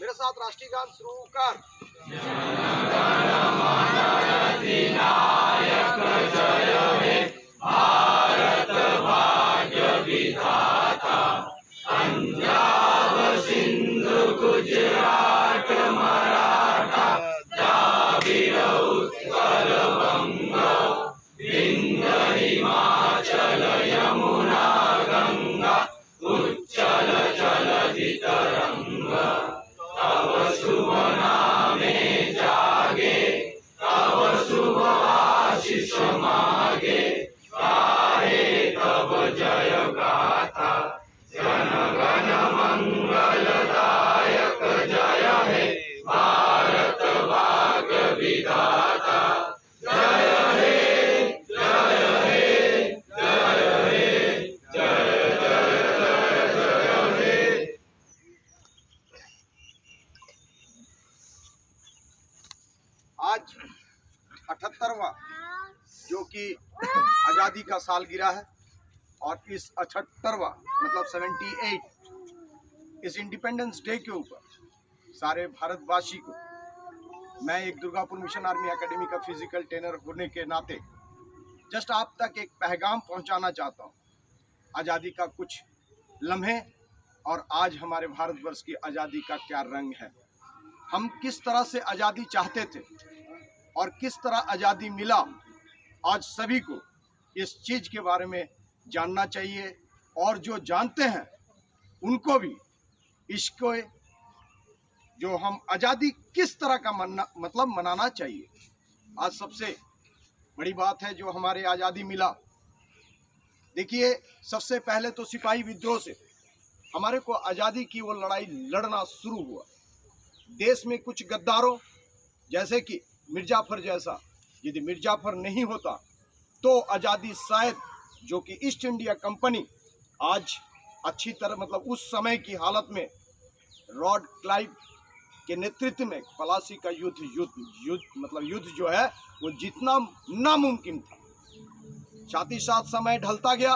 मेरे साथ राष्ट्रीय गान शुरू कर। जनगणमन जय हे भारत भाग्य विधाता, पंजाब सिंधु गुजरात मराठा द्राविड़ उत्कल बंग, विंध्य हिमाचल यमुना गंगा, उच्चल जलधि तरंग। तव शुभ नामे जागे, तव शुभ आशीष मागे, गाहे तब जय गाथा। जनगण मंगलदायक जय हे भारत भाग्य विधाता, जय हे जय हे जय हे जय जय जय जय हे। आज 78वां जो कि आज़ादी का सालगिरह है, और इस 78वां मतलब 78 इस इंडिपेंडेंस डे के ऊपर सारे भारतवासी को मैं एक दुर्गापुर मिशन आर्मी एकेडमी का फिजिकल ट्रेनर होने के नाते जस्ट आप तक एक पैगाम पहुंचाना चाहता हूं। आज़ादी का कुछ लम्हे और आज हमारे भारतवर्ष की आज़ादी का क्या रंग है। हम किस तरह से आज़ादी चाहते थे और किस तरह आज़ादी मिला, आज सभी को इस चीज़ के बारे में जानना चाहिए। और जो जानते हैं उनको भी इसको जो हम आज़ादी किस तरह का मनाना चाहिए। आज सबसे बड़ी बात है जो हमारे आज़ादी मिला। देखिए, सबसे पहले तो सिपाही विद्रोह से हमारे को आज़ादी की वो लड़ाई लड़ना शुरू हुआ। देश में कुछ गद्दारों जैसे कि मिर्जाफर जैसा, यदि मिर्जाफर नहीं होता तो आज़ादी शायद जो कि ईस्ट इंडिया कंपनी आज अच्छी तरह मतलब उस समय की हालत में लॉर्ड क्लाइव के नेतृत्व में प्लासी का युद्ध जो है वो जीतना नामुमकिन था। साथ ही साथ समय ढलता गया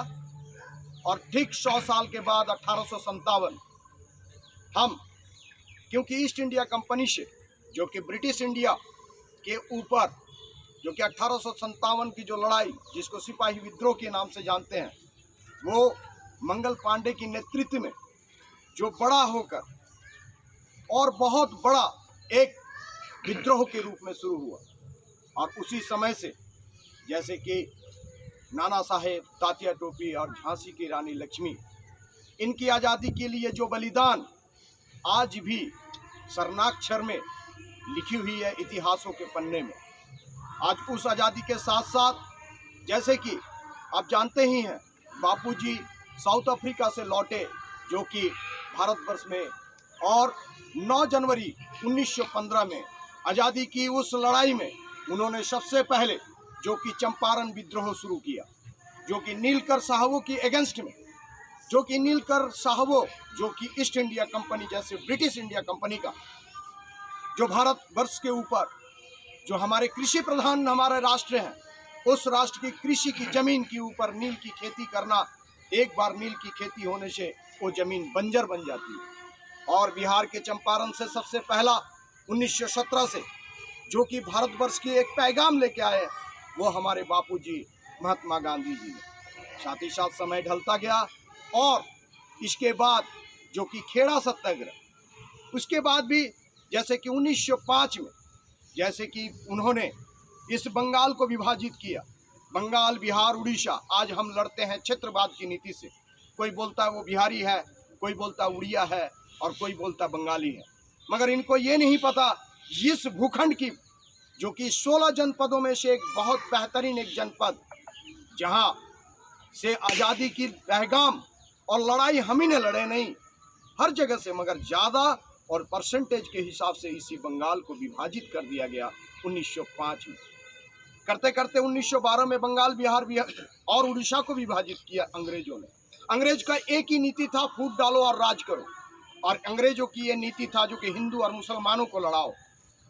और ठीक 100 साल के बाद 1857 हम, क्योंकि ईस्ट इंडिया कंपनी से जो कि ब्रिटिश इंडिया के ऊपर जो कि 1857 की जो लड़ाई जिसको सिपाही विद्रोह के नाम से जानते हैं, वो मंगल पांडे की नेतृत्व में जो बड़ा होकर और बहुत बड़ा एक विद्रोह के रूप में शुरू हुआ। और उसी समय से जैसे कि नाना साहेब, तात्या टोपी और झांसी की रानी लक्ष्मी, इनकी आज़ादी के लिए जो बलिदान आज भी स्वर्णाक्षर में लिखी हुई है इतिहासों के पन्ने में। आज उस आज़ादी के साथ साथ जैसे कि आप जानते ही हैं, बापूजी साउथ अफ्रीका से लौटे जो कि भारतवर्ष में, और 9 जनवरी 1915 में आज़ादी की उस लड़ाई में उन्होंने सबसे पहले जो कि चंपारण विद्रोह शुरू किया, जो कि नीलकर साहबों की अगेंस्ट में, जो कि नीलकर साहबों जो कि ईस्ट इंडिया कंपनी जैसे ब्रिटिश इंडिया कंपनी का जो भारतवर्ष के ऊपर जो हमारे कृषि प्रधान हमारे राष्ट्र हैं, उस राष्ट्र की कृषि की जमीन के ऊपर नील की खेती करना, एक बार नील की खेती होने से वो जमीन बंजर बन जाती है। और बिहार के चंपारण से सबसे पहला 1917 से जो कि भारतवर्ष की एक पैगाम लेके आए, वो हमारे बापूजी महात्मा गांधी जी ने। साथ ही साथ समय ढलता गया और इसके बाद जो कि खेड़ा सत्याग्रह, उसके बाद भी जैसे कि 1905 में जैसे कि उन्होंने इस बंगाल को विभाजित किया, बंगाल, बिहार, उड़ीसा। आज हम लड़ते हैं क्षेत्रवाद की नीति से। कोई बोलता है वो बिहारी है, कोई बोलता उड़िया है और कोई बोलता बंगाली है, मगर इनको ये नहीं पता इस भूखंड की जो कि 16 जनपदों में से एक बहुत बेहतरीन एक जनपद, जहाँ से आज़ादी की पैगाम और लड़ाई हम ही ने लड़े नहीं, हर जगह से, मगर ज़्यादा और परसेंटेज के हिसाब से इसी बंगाल को विभाजित कर दिया गया 1905 में। करते करते 1912 में बंगाल, बिहार और उड़ीसा को विभाजित किया अंग्रेजों ने। अंग्रेज का एक ही नीति था, फूट डालो और राज करो। और अंग्रेजों की ये नीति था जो कि हिंदू और मुसलमानों को लड़ाओ।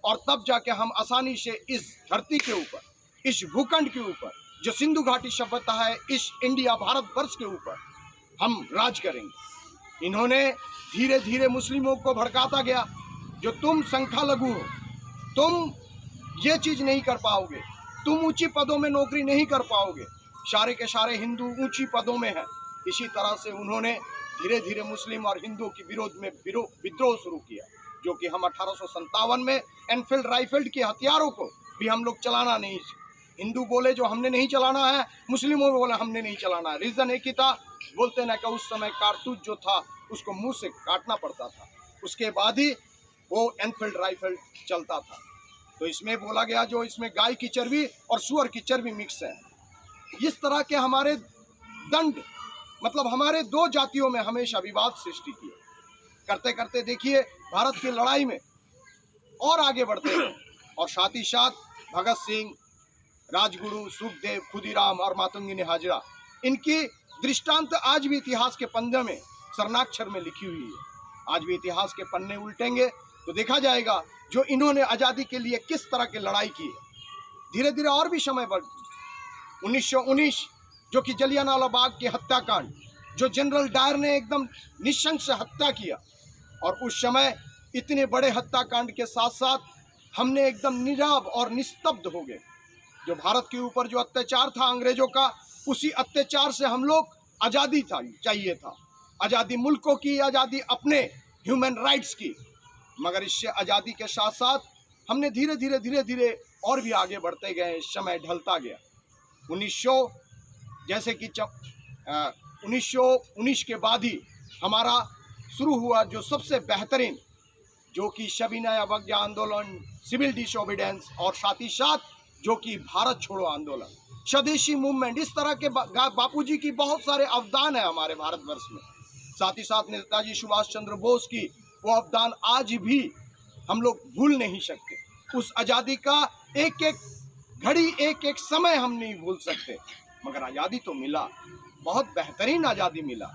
और तब जाके हम आसानी से इस धरती के ऊपर, इस भूखंड के ऊपर जो सिंधु घाटी सभ्यता है, इस इंडिया भारतवर्ष के ऊपर हम राज करेंगे। इन्होंने धीरे धीरे मुस्लिमों को भड़काता गया, जो तुम संख्यालघु हो, तुम ये चीज नहीं कर पाओगे, तुम ऊंची पदों में नौकरी नहीं कर पाओगे, सारे के सारे हिंदू ऊंची पदों में हैं। इसी तरह से उन्होंने धीरे धीरे मुस्लिम और हिंदुओं के विरोध में विद्रोह शुरू किया, जो कि हम 1857 में एनफील्ड राइफल्ड के हथियारों को भी हम लोग चलाना नहीं, हिंदू बोले जो हमने नहीं चलाना है, मुस्लिमों बोले हमने नहीं चलाना है। रीजन एक ही था, बोलते ना कि उस समय कारतूस जो था उसको मुंह से काटना पड़ता था, उसके बाद ही वो एनफील्ड राइफल चलता था। तो इसमें बोला गया जो इसमें गाय की चर्बी और सूअर की चर्बी मिक्स है। इस तरह के हमारे दंड, मतलब हमारे दो जातियों में हमेशा विवाद सृष्टि किए। करते करते देखिए भारत की लड़ाई में और आगे बढ़ते हैं, और साथ ही साथ भगत सिंह, राजगुरु, सुखदेव, खुदीराम और मातंगी हाजरा, इनकी दृष्टांत आज भी इतिहास के पन्ने में स्वर्णाक्षर में लिखी हुई है। आज भी इतिहास के पन्ने उल्टेंगे तो देखा जाएगा जो इन्होंने आज़ादी के लिए किस तरह की लड़ाई की है। धीरे धीरे और भी समय बढ़ 1919 जो कि जलियांवाला बाग के हत्याकांड, जो जनरल डायर ने एकदम निशंक से हत्या किया, और उस समय इतने बड़े हत्याकांड के साथ साथ हमने एकदम नीरव और निस्तब्ध हो गए। जो भारत के ऊपर जो अत्याचार था अंग्रेजों का, उसी अत्याचार से हम लोग आज़ादी चाहिए था, आज़ादी मुल्कों की, आज़ादी अपने ह्यूमन राइट्स की। मगर इससे आज़ादी के साथ साथ हमने धीरे धीरे और भी आगे बढ़ते गए, समय ढलता गया। 1900 जैसे कि 1919 के बाद ही हमारा शुरू हुआ जो सबसे बेहतरीन, जो कि सविनय अवज्ञा आंदोलन, सिविल डिसोबीडियंस, और साथ ही साथ जो कि भारत छोड़ो आंदोलन, स्वदेशी मूवमेंट, इस तरह के बापूजी की बहुत सारे अवदान है हमारे भारतवर्ष में। साथ ही साथ नेताजी सुभाष चंद्र बोस की वो अवदान आज भी हम लोग भूल नहीं सकते। उस आज़ादी का एक एक घड़ी, एक एक समय हम नहीं भूल सकते। मगर आज़ादी तो मिला, बहुत बेहतरीन आज़ादी मिला,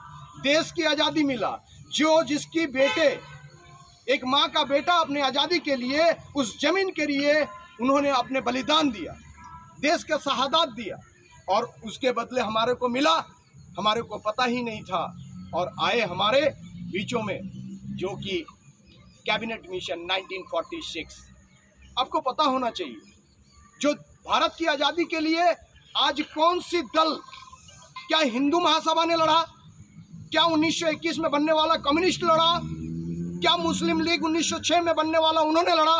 देश की आज़ादी मिला। जो जिसकी बेटे, एक माँ का बेटा अपने आज़ादी के लिए, उस जमीन के लिए उन्होंने अपने बलिदान दिया, देश का शहादत दिया, और उसके बदले हमारे को मिला, हमारे को पता ही नहीं था। और आए हमारे बीचों में जो कि कैबिनेट मिशन 1946, आपको पता होना चाहिए जो भारत की आज़ादी के लिए आज कौन सी दल, क्या हिंदू महासभा ने लड़ा, क्या 1921 में बनने वाला कम्युनिस्ट लड़ा, क्या मुस्लिम लीग 1906 में बनने वाला उन्होंने लड़ा?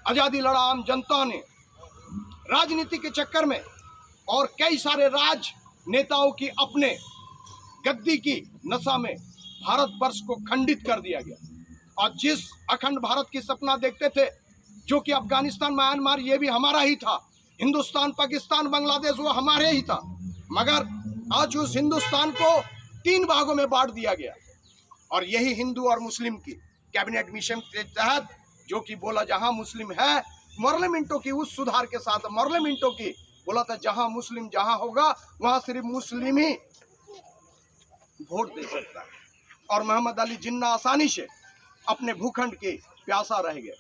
आज़ादी लड़ा आम जनता ने, राजनीति के चक्कर में, और कई सारे राजनेताओं की अपने गद्दी की नशा में भारतवर्ष को खंडित कर दिया गया। और जिस अखंड भारत की सपना देखते थे, जो कि अफगानिस्तान, म्यांमार, ये भी हमारा ही था, हिंदुस्तान, पाकिस्तान, बांग्लादेश, वो हमारे ही था। मगर आज उस हिंदुस्तान को 3 भागों में बांट दिया गया, और यही हिंदू और मुस्लिम की कैबिनेट मिशन के तहत, जो कि बोला जहां मुस्लिम है, मॉर्लेमेंटो की उस सुधार के साथ मॉर्लेमेंटो की बोला था जहां मुस्लिम जहां होगा वहां सिर्फ मुस्लिम ही वोट दे सकता है। और मोहम्मद अली जिन्ना आसानी से अपने भूखंड के प्यासा रह गए।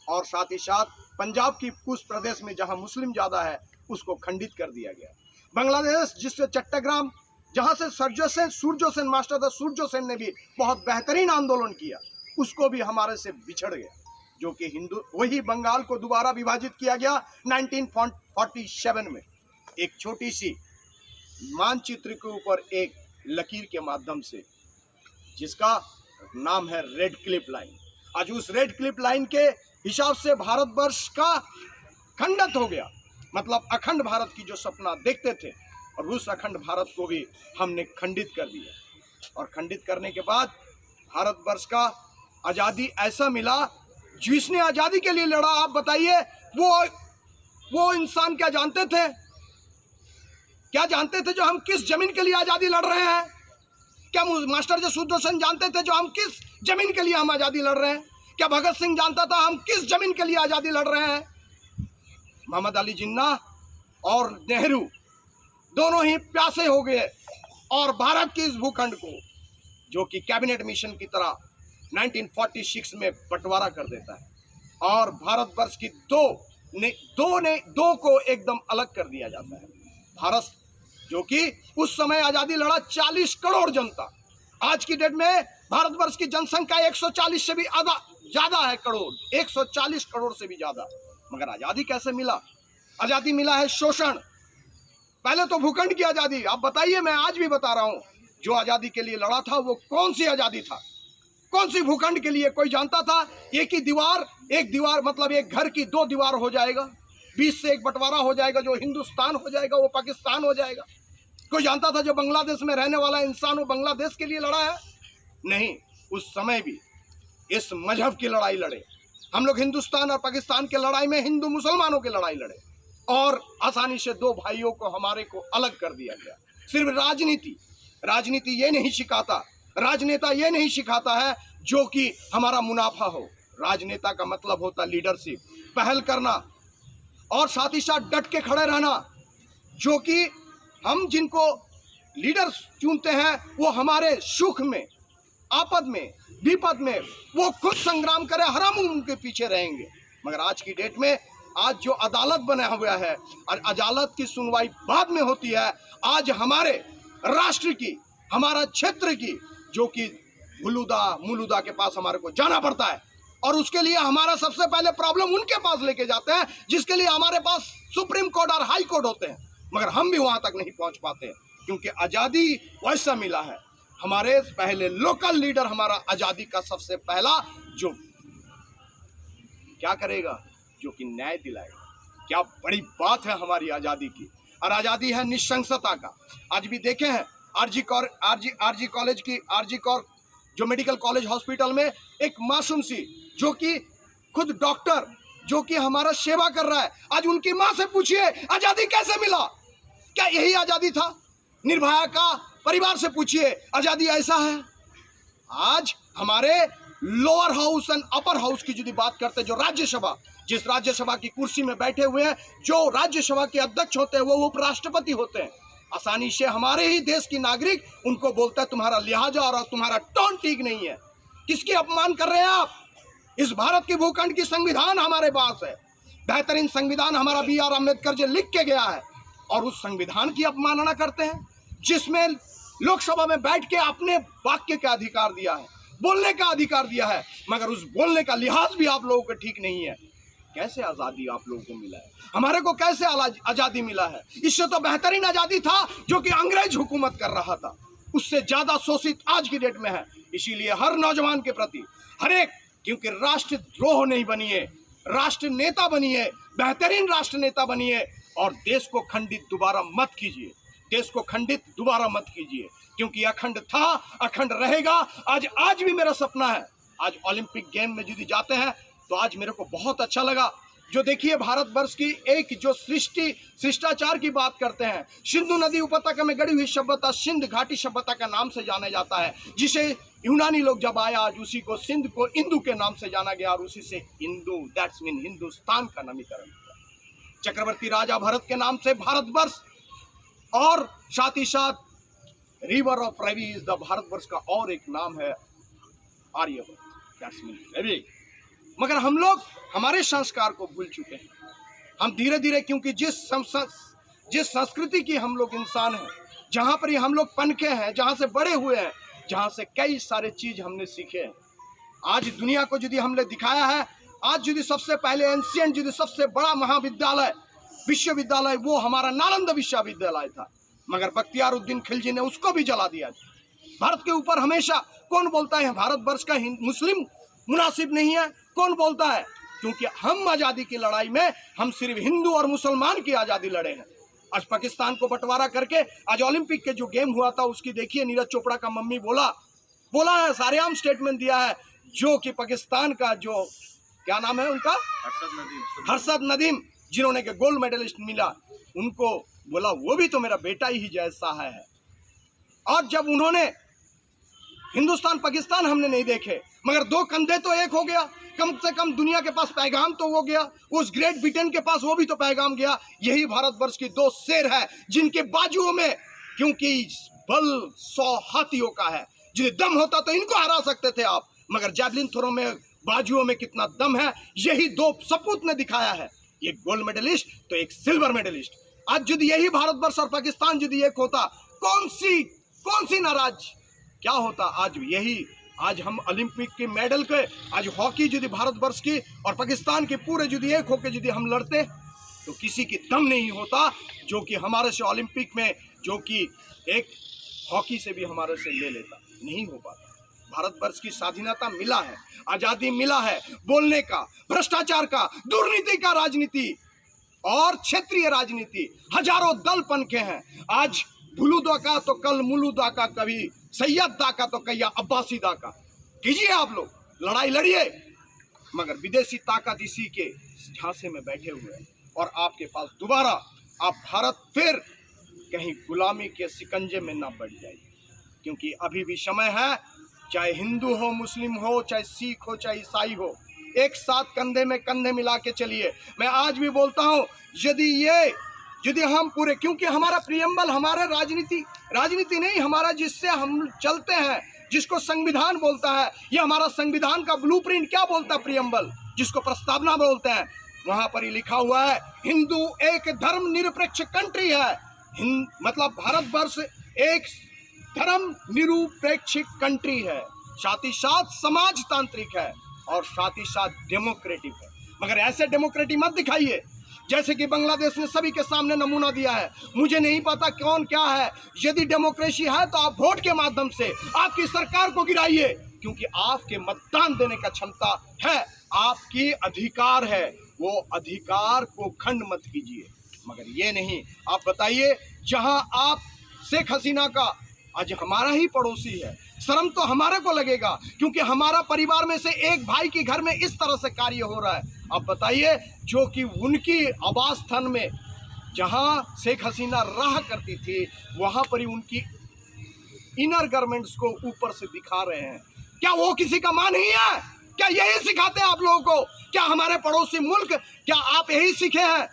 और साथ ही साथ पंजाब की कुछ प्रदेश में जहां मुस्लिम ज़्यादा है उसको खंडित कर दिया गया। बांग्लादेश जिससे चट्टग्राम, जहां से सूर्यो सेन मास्टर था, सूर्यो सेन ने भी बहुत बेहतरीन आंदोलन किया, उसको भी हमारे से बिछड़ गया। जो कि हिंदू, वही बंगाल को दोबारा विभाजित किया गया 1947 में, एक छोटी सी मानचित्र के ऊपर एक लकीर के माध्यम से, जिसका नाम है रेड क्लिफ लाइन। आज उस रेड क्लिफ लाइन के हिसाब से भारतवर्ष का खंडित हो गया, मतलब अखंड भारत की जो सपना देखते थे, और उस अखंड भारत को भी हमने खंडित कर दिया। और खंडित करने के बाद भारतवर्ष का आज़ादी ऐसा मिला, जिसने आज़ादी के लिए लड़ा, आप बताइए वो इंसान क्या जानते थे? क्या जानते थे जो हम किस जमीन के लिए आज़ादी लड़ रहे हैं? क्या मास्टर जी सूर्यो सेन जानते थे जो हम किस जमीन के लिए हम आज़ादी लड़ रहे हैं? क्या भगत सिंह जानता था हम किस जमीन के लिए आज़ादी लड़ रहे हैं? मोहम्मद अली जिन्ना और नेहरू दोनों ही प्यासे हो गए, और भारत के इस भूखंड को, जो कि कैबिनेट मिशन की तरह 1946 में बंटवारा कर देता है, और भारतवर्ष की दो को एकदम अलग कर दिया जाता है। भारत जो कि उस समय आजादी लड़ा 40 करोड़ जनता। आज की डेट में भारतवर्ष की जनसंख्या 140 से भी ज्यादा है, करोड़ 140 करोड़ से भी ज्यादा। मगर आजादी कैसे मिला? आजादी मिला है शोषण। पहले तो भूखंड की आजादी। आप बताइए, मैं आज भी बता रहा हूं, जो आजादी के लिए लड़ा था वो कौन सी आजादी था? कौन सी भूखंड के लिए? कोई जानता था? एक दीवार मतलब एक घर की 2 दीवार हो जाएगा, बीच से एक बंटवारा हो जाएगा, जो हिंदुस्तान हो जाएगा वो पाकिस्तान हो जाएगा। कोई जानता था जो बांग्लादेश में रहने वाला इंसान वो बांग्लादेश के लिए लड़ा है? नहीं। उस समय भी इस मजहब की लड़ाई लड़े हम लोग। हिंदुस्तान और पाकिस्तान के लड़ाई में हिंदू मुसलमानों की लड़ाई लड़े और आसानी से 2 भाइयों को हमारे को अलग कर दिया गया। सिर्फ राजनीति ये नहीं सिखाता, राजनेता ये नहीं सिखाता है जो कि हमारा मुनाफा हो। राजनेता का मतलब होता लीडरशिप, पहल करना और साथ ही साथ डट के खड़े रहना। जो कि हम जिनको लीडर चुनते हैं वो हमारे सुख में, आपद में, विपद में वो खुद संग्राम करे, हम उनके पीछे रहेंगे। मगर आज की डेट में आज जो अदालत बना हुआ है और अदालत की सुनवाई बाद में होती है, आज हमारे राष्ट्र की, हमारा क्षेत्र की, जो कि मुलुदा के पास हमारे को जाना पड़ता है और उसके लिए हमारा सबसे पहले प्रॉब्लम उनके पास लेके जाते हैं, जिसके लिए हमारे पास सुप्रीम कोर्ट और हाई कोर्ट होते हैं। मगर हम भी वहां तक नहीं पहुंच पाते क्योंकि आजादी वैसा मिला है। हमारे पहले लोकल लीडर हमारा आजादी का सबसे पहला जो क्या करेगा, जो कि न्याय दिलाएगा। क्या बड़ी बात है हमारी आजादी की। और आजादी है निशंसता का। आज भी देखे हैं आरजी कॉलेज की जो मेडिकल कॉलेज हॉस्पिटल में एक मासूम सी जो कि खुद डॉक्टर जो कि हमारा सेवा कर रहा है, आज उनकी मां से पूछिए आजादी कैसे मिला? क्या यही आजादी था? निर्भया का परिवार से पूछिए आजादी ऐसा है? आज हमारे lower house and upper house की यदि बात करते, जो राज्यसभा, जिस राज्यसभा की कुर्सी में बैठे हुए हैं, जो राज्यसभा के अध्यक्ष होते हैं वो उपराष्ट्रपति होते हैं। आसानी से हमारे ही देश की नागरिक उनको बोलता है तुम्हारा लिहाजा और तुम्हारा टोन ठीक नहीं है। किसकी अपमान कर रहे हैं आप? इस भारत की भूखंड की संविधान हमारे पास है, बेहतरीन संविधान हमारा BR अम्बेडकर जी लिख के गया है और उस संविधान की अपमानना करते हैं, जिसमें लोकसभा में बैठ के अपने वाक्य का अधिकार दिया है, बोलने का अधिकार दिया है, मगर उस बोलने का लिहाज भी आप लोगों को ठीक नहीं है। कैसे आजादी आप लोगों को मिला है? हमारे को कैसे आजादी मिला है? इससे तो बेहतरीन आजादी था जो कि अंग्रेज हुकूमत कर रहा था, उससे ज्यादा शोषित आज की डेट में है। इसीलिए हर नौजवान के प्रति हर एक, क्योंकि राष्ट्रद्रोह नहीं बनिए, राष्ट्र नेता बनिए, बेहतरीन राष्ट्र नेता बनिए और देश को खंडित दोबारा मत कीजिए। देश को खंडित दोबारा मत कीजिए, क्योंकि अखंड था, अखंड रहेगा। आज भी मेरा सपना है, आज ओलंपिक गेम में यदि जाते हैं तो आज मेरे को बहुत अच्छा लगा। जो देखिए भारतवर्ष की एक जो शिष्टाचार की बात करते हैं, सिंधु नदी उपत्यका में गड़ी हुई सभ्यता सिंध घाटी सभ्यता का नाम से जाना जाता है, जिसे यूनानी लोग जब आया आज उसी को सिंध को इंदु के नाम से जाना गया और उसी से हिंदू, दैट्स मीन हिंदुस्तान का नामकरण हुआ। चक्रवर्ती राजा भरत के नाम से भारतवर्ष और साथ ही साथ river of Ravi is the Bharatvarsh का और एक नाम है आर्यभट्ट, दैट्स मीन रवि। मगर हम लोग हमारे संस्कार को भूल चुके हैं। हम धीरे धीरे, क्योंकि जिस संस्कृति की हम लोग इंसान हैं, जहाँ पर ही हम लोग पनके हैं, जहाँ से बड़े हुए हैं, जहाँ से कई सारे चीज हमने सीखे हैं, आज दुनिया को यदि हमने दिखाया है। आज यदि सबसे पहले एंशिएंट यदि सबसे बड़ा महाविद्यालय विश्वविद्यालय वो हमारा नालंदा विश्वविद्यालय था, मगर बख्तियारुद्दीन खिलजी ने उसको भी जला दिया। भारत के ऊपर हमेशा कौन बोलता है भारतवर्ष का मुस्लिम मुनासिब नहीं है? कौन बोलता है? क्योंकि हम आजादी की लड़ाई में हम सिर्फ हिंदू और मुसलमान की आजादी लड़े हैं। आज पाकिस्तान को बंटवारा करके आज ओलंपिक के जो गेम हुआ था उसकी देखिए, नीरज चोपड़ा का मम्मी बोला है, सारेआम स्टेटमेंट दिया है, जो कि पाकिस्तान का जो क्या नाम है उनका, हर्षद नदीम, जिन्होंने के गोल्ड मेडलिस्ट मिला, उनको बोला वो भी तो मेरा बेटा ही जैसा है। और जब उन्होंने हिंदुस्तान पाकिस्तान हमने नहीं देखे, मगर 2 कंधे तो एक हो गया, कम से कम दुनिया के पास पैगाम तो हो गया, उस ग्रेट ब्रिटेन के पास वो भी तो पैगाम गया। यही भारतवर्ष की 2 शेर है जिनके बाजुओं में, क्योंकि बल 100 हाथियों का है, यदि दम होता तो इनको हरा सकते थे आप, मगर जैवलिन थ्रो में बाजुओं में कितना दम है, यही 2 सपूत ने दिखाया है, एक गोल्ड मेडलिस्ट तो एक सिल्वर मेडलिस्ट। आज यदि यही भारतवर्ष और पाकिस्तान यदि एक होता, कौन सी नाराज क्या होता। आज हम ओलंपिक के मेडल के, आज हॉकी यदि भारतवर्ष की और पाकिस्तान के पूरे यदि एक होकर यदि हम लड़ते तो किसी की दम नहीं होता जो कि हमारे से ओलंपिक में, जो कि एक हॉकी से भी हमारे से ले लेता। नहीं हो पाता। भारतवर्ष की स्वाधीनता मिला है, आजादी मिला है बोलने का, भ्रष्टाचार का, दुर्नीति का राजनीति और क्षेत्रीय राजनीति, हजारों दल पनखे हैं। आज भुलूदा का तो कल मुलूदा का, कभी सैयद दा का तो कहिया अब्बासी दा का। कीजिए आप लोग, लड़ाई लड़िए, मगर विदेशी ताकत इसी के झांसे में बैठे हुए हैं और आपके पास दोबारा आप भारत फिर कहीं गुलामी के शिकंजे में ना बढ़ जाए। क्योंकि अभी भी समय है, चाहे हिंदू हो, मुस्लिम हो, चाहे सिख हो, चाहे ईसाई हो, एक साथ कंधे में कंधे मिला के चलिए। मैं आज भी बोलता हूं, यदि हम पूरे, क्योंकि हमारा प्रियम्बल, हमारा राजनीति नहीं, हमारा जिससे हम चलते हैं, जिसको संविधान बोलता है, ये हमारा संविधान का ब्लूप्रिंट क्या बोलता है, प्रियम्बल जिसको प्रस्तावना बोलते हैं, वहां पर ही लिखा हुआ है हिंदू एक धर्म निरपेक्ष कंट्री है। मतलब भारतवर्ष एक धर्म निरपेक्ष कंट्री है, साथ ही साथ समाजतांत्रिक है और साथ ही साथ डेमोक्रेटिक है। मगर ऐसे डेमोक्रेटिक मत दिखाइए जैसे कि बांग्लादेश ने सभी के सामने नमूना दिया है। मुझे नहीं पता कौन क्या है। यदि डेमोक्रेसी है तो आप वोट के माध्यम से आपकी सरकार को गिराइए, क्योंकि आपके मतदान देने का क्षमता है, आपकी अधिकार है, वो अधिकार को खंड मत कीजिए। मगर ये नहीं, आप बताइए, जहां आप शेख हसीना का, आज हमारा ही पड़ोसी है, शर्म तो हमारे को लगेगा, क्योंकि हमारा परिवार में से एक भाई के घर में इस तरह से कार्य हो रहा है। अब बताइए, जो कि उनकी आवास स्थान में जहां शेख हसीना रहा करती थी, वहां पर ही उनकी इनर गारमेंट्स को ऊपर से दिखा रहे हैं। क्या वो किसी का मां नहीं है? क्या यही सिखाते हैं आप लोगों को? क्या हमारे पड़ोसी मुल्क, क्या आप यही सीखे हैं?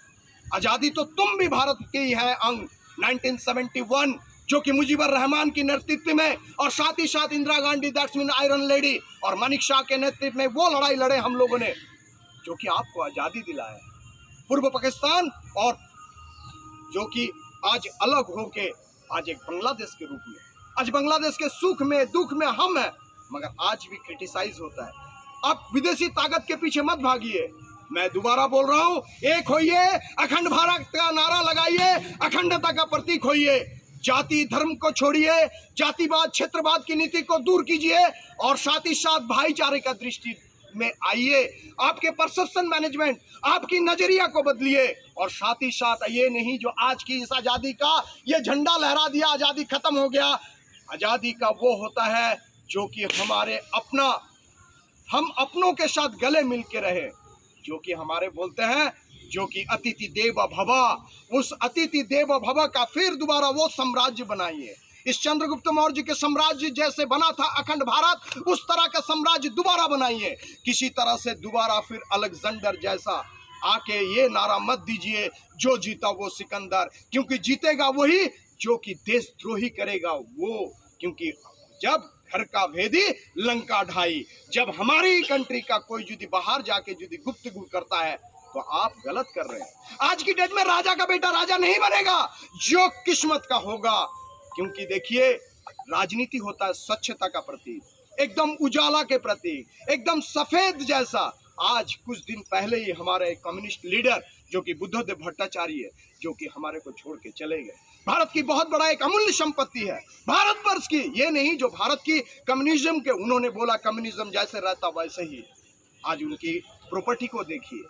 आजादी तो तुम भी भारत की है अंग 1971, जो कि मुजीबर रहमान की नेतृत्व में और साथ ही साथ Indira Gandhi, that's mean iron lady, और मानिक शाह के नेतृत्व में वो लड़ाई लड़े हम लोगों ने, जो कि आपको आजादी दिलाया। पूर्व पाकिस्तान और जो कि आज अलग होके आज एक बांग्लादेश के रूप में, आज बांग्लादेश के सुख में दुख में हम हैं, मगर आज भी क्रिटिसाइज होता है। आप विदेशी ताकत के पीछे मत भागिए। मैं दोबारा बोल रहा हूं, एक होइए, अखंड भारत का नारा लगाइए, अखंडता का प्रतीक होइए, जाति धर्म को छोड़िए, जातिवाद क्षेत्रवाद की नीति को दूर कीजिए और साथ ही साथ भाईचारे का दृष्टि में आइए। आपके परसेप्शन मैनेजमेंट, आपकी नजरिया को बदलिए और साथ ही साथ ये नहीं जो आज की इस आजादी का ये झंडा लहरा दिया, आजादी खत्म हो गया। आजादी का वो होता है जो कि हम अपनों के साथ गले मिल के रहे, जो कि हमारे बोलते हैं, जो कि अतिथि देव भव, उस अतिथि देव भव का फिर दोबारा वो साम्राज्य बनाइए। इस चंद्रगुप्त मौर्य के साम्राज्य जैसे बना था अखंड भारत, उस तरह का साम्राज्य दोबारा बनाइए। किसी तरह से दोबारा फिर अलेक्जेंडर जैसा आके ये नारा मत दीजिए, जो जीता वो सिकंदर, क्योंकि जीतेगा वही जो कि देशद्रोही करेगा वो। क्योंकि जब घर का भेदी लंका ढाई, जब हमारी कंट्री का कोई यदि बाहर जाके यदि गुफ्तगू करता है तो आप गलत कर रहे हैं। आज की डेट में राजा का बेटा राजा नहीं बनेगा, जो किस्मत का होगा। क्योंकि देखिए, राजनीति होता है स्वच्छता का प्रतीक, एकदम उजाला के प्रतीक, एकदम सफेद जैसा। आज कुछ दिन पहले ही हमारे कम्युनिस्ट लीडर जो कि बुद्धदेव भट्टाचार्य, जो कि हमारे को छोड़ के चले गए। भारत की बहुत बड़ा एक अमूल्य संपत्ति है भारतवर्ष की, ये नहीं जो भारत की कम्युनिज्म के, उन्होंने बोला कम्युनिज्म जैसे रहता वैसे ही। आज उनकी प्रॉपर्टी को देखिए।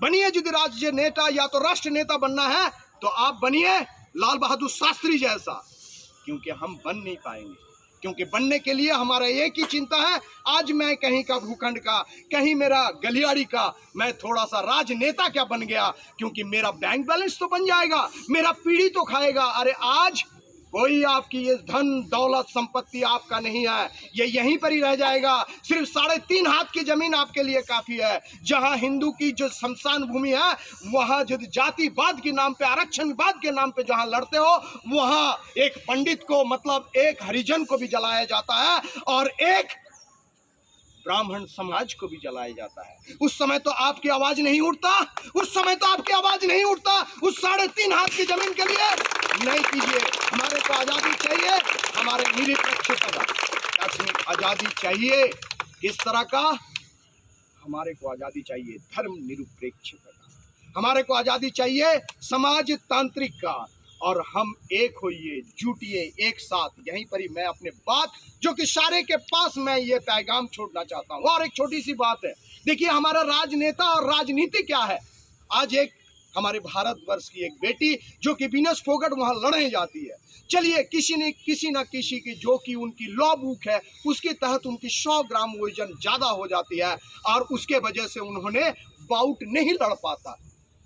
बनिए यदि राज्य नेता या तो राष्ट्र नेता बनना है तो आप बनिए लाल बहादुर शास्त्री जैसा, क्योंकि हम बन नहीं पाएंगे। क्योंकि बनने के लिए हमारा एक ही चिंता है, आज मैं कहीं का भूखंड का, कहीं मेरा गलियारी का, मैं थोड़ा सा राजनेता क्या बन गया, क्योंकि मेरा बैंक बैलेंस तो बन जाएगा, मेरा पीढ़ी तो खाएगा। अरे आज कोई आपकी ये धन दौलत संपत्ति आपका नहीं है, ये यहीं पर ही रह जाएगा। सिर्फ 3.5 हाथ की जमीन आपके लिए काफी है। जहां हिंदू की जो शमशान भूमि है, वहां जो जातिवाद के नाम पे, आरक्षणवाद के नाम पे जहां लड़ते हो, वहां एक पंडित को, मतलब एक हरिजन को भी जलाया जाता है और एक ब्राह्मण समाज को भी जलाया जाता है। उस समय तो आपकी आवाज नहीं उठता, उस समय तो आपकी आवाज नहीं उठता उस 3.5 हाथ की जमीन के लिए। नहीं कीजिए, हमारे को आजादी चाहिए, हमारे निरपेक्ष आजादी चाहिए। किस तरह का? हमारे को आजादी चाहिए धर्म निरपेक्ष का, हमारे को आजादी चाहिए समाजतांत्रिक का। और हम एक होइए, जुटिए एक साथ। यहीं पर ही मैं अपने बात जो कि सारे के पास मैं ये पैगाम छोड़ना चाहता हूँ। और एक छोटी सी बात है, देखिए हमारा राजनेता और राजनीति क्या है। आज एक हमारे भारतवर्ष की एक बेटी जो कि वीनस फोगट वहां लड़ने जाती है। चलिए किसी न किसी की जो कि उनकी लॉ बुक है उसके तहत उनकी 100 ग्राम वजन ज्यादा हो जाती है और उसके वजह से उन्होंने बाउट नहीं लड़ पाता।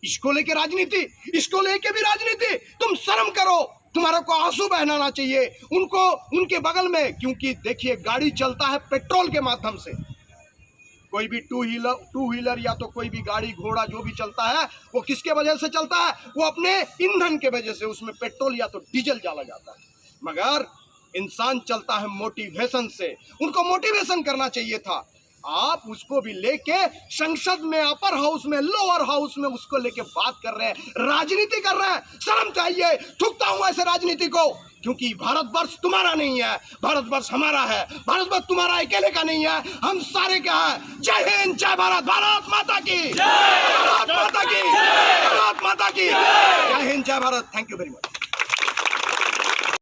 इसको लेके राजनीति, इसको लेके भी राजनीति। तुम शर्म करो, तुम्हारे को आंसू बहनाना चाहिए उनको, उनके बगल में। क्योंकि देखिए गाड़ी चलता है पेट्रोल के माध्यम से। कोई भी टू व्हीलर या तो कोई भी गाड़ी घोड़ा जो भी चलता है वो किसके वजह से चलता है? वो अपने ईंधन के वजह से। उसमें पेट्रोल या तो डीजल डाला जाता है। मगर इंसान चलता है मोटिवेशन से। उनको मोटिवेशन करना चाहिए था। आप उसको भी लेके संसद में, अपर हाउस में, लोअर हाउस में उसको लेके बात कर रहे हैं, राजनीति कर रहे हैं। शर्म चाहिए। थूकता हूं ऐसे राजनीति को, क्योंकि भारतवर्ष तुम्हारा नहीं है, भारतवर्ष हमारा है। भारतवर्ष तुम्हारा अकेले का नहीं है, हम सारे का है। जय हिंद, जय भारत, भारत माता की, भारत माता की, भारत माता की, जय हिंद, जय Bharat. Thank you very much.